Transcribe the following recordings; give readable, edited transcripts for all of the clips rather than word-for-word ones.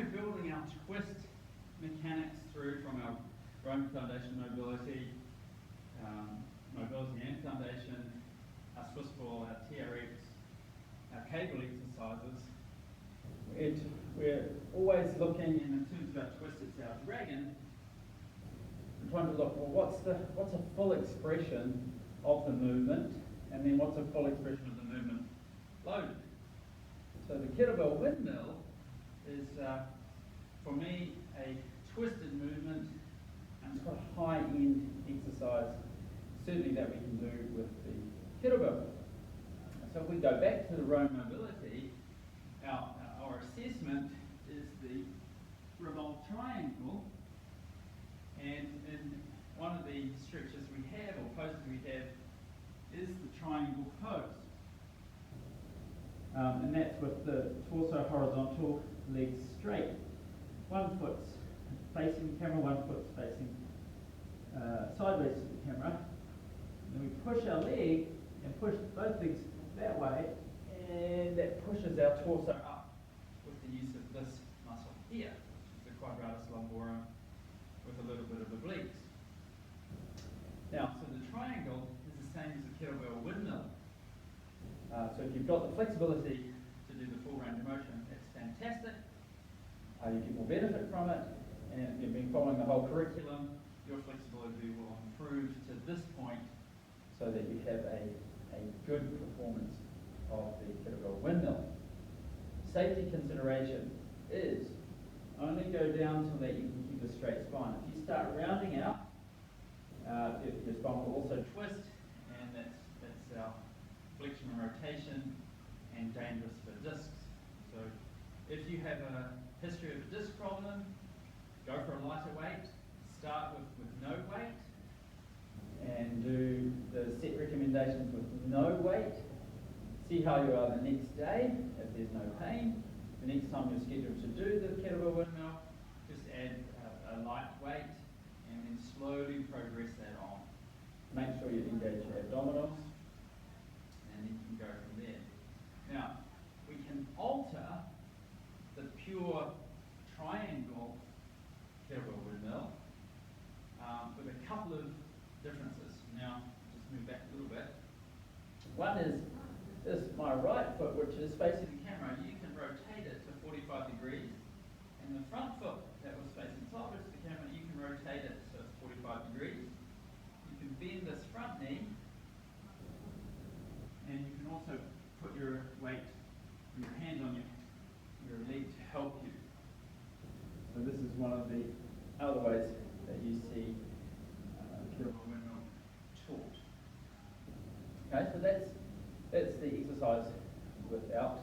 we're building our twist mechanics through from our Roman foundation mobility, mobility and foundation, our Swiss ball, our TRX, our cable exercises, we're always looking, and in terms of our twist, it's our dragon, we're trying to look, well, what's a full expression of the movement, and then what's a full expression of the movement loaded. So the Kettlebell Windmill is, for me, a twisted movement, and it's got a high-end exercise, certainly that we can do with the kettlebell. So if we go back to the Rome mobility, our assessment is the revolved triangle, and in one of the stretches we have, or poses we have, is the triangle pose. And that's with the torso horizontal, legs straight. One foot's facing the camera, one foot's facing sideways to the camera. And we push our leg and push both legs that way, and that pushes our torso up with the use of this muscle here, which is the quadratus lumborum with a little bit of obliques. Now, so the triangle is the same as the kettlebell windmill. So if you've got the flexibility to do the full range of motion, it's fantastic. You get more benefit from it, and if you've been following the whole curriculum, your flexibility will improve to this point so that you have a good performance of the kettlebell windmill. Safety consideration is only go down so that you can keep a straight spine. If you start rounding out, your spine will also twist, and that's our flexion and rotation, and dangerous for discs. So if you have a history of a disc problem, go for a lighter weight, start with no weight, and do the set recommendations with no weight. See how you are the next day. If there's no pain, the next time you're scheduled to do the kettlebell windmill, just add a light weight, and then slowly progress that on. Make sure you engage your abdominals, and then you can go from there. Now, we can alter the pure triangle kettlebell windmill with a couple of differences. Now, just move back a little bit. One is my right foot, which is facing the camera. You can rotate it to 45 degrees, and the front foot that was facing sideways to the camera, you can rotate it to 45 degrees. You can bend this front knee, and you can also put your weight, your hand on your leg to help you. So this is one of the other ways that you see kettlebell windmill taught. Okay, so that's the exercise without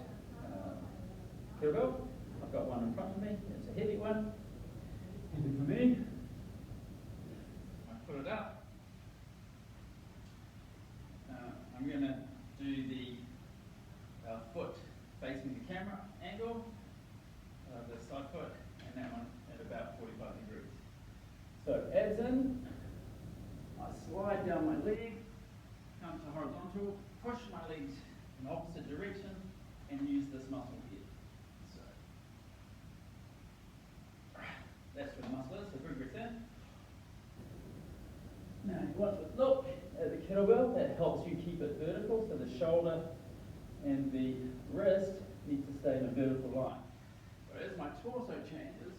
kettlebell. I've got one in front of me. It's a heavy one. Heavy for me. I put it up. I'm going to do the foot facing the camera angle, the side foot, and that one at about 45 degrees. So abs in, I slide down my leg, come to horizontal, push my legs in the opposite direction, and use this muscle here. So that's where the muscle is, so big breath in. Now you want to look at the kettlebell. That helps you keep it vertical, so the shoulder and the wrist need to stay in a vertical line. But as my torso changes,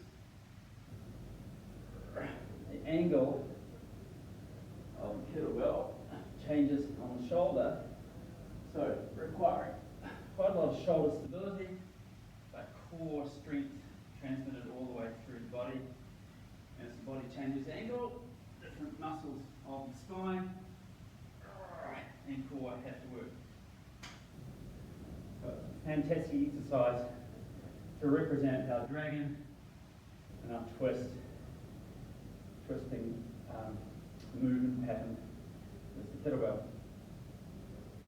the angle of the kettlebell changes on the shoulder, so requiring quite a lot of shoulder stability, but core strength transmitted all the way through the body. As the body changes angle, different muscles of the spine and core have to work. Fantastic exercise to represent our dragon and our twisting movement pattern with the kettlebell.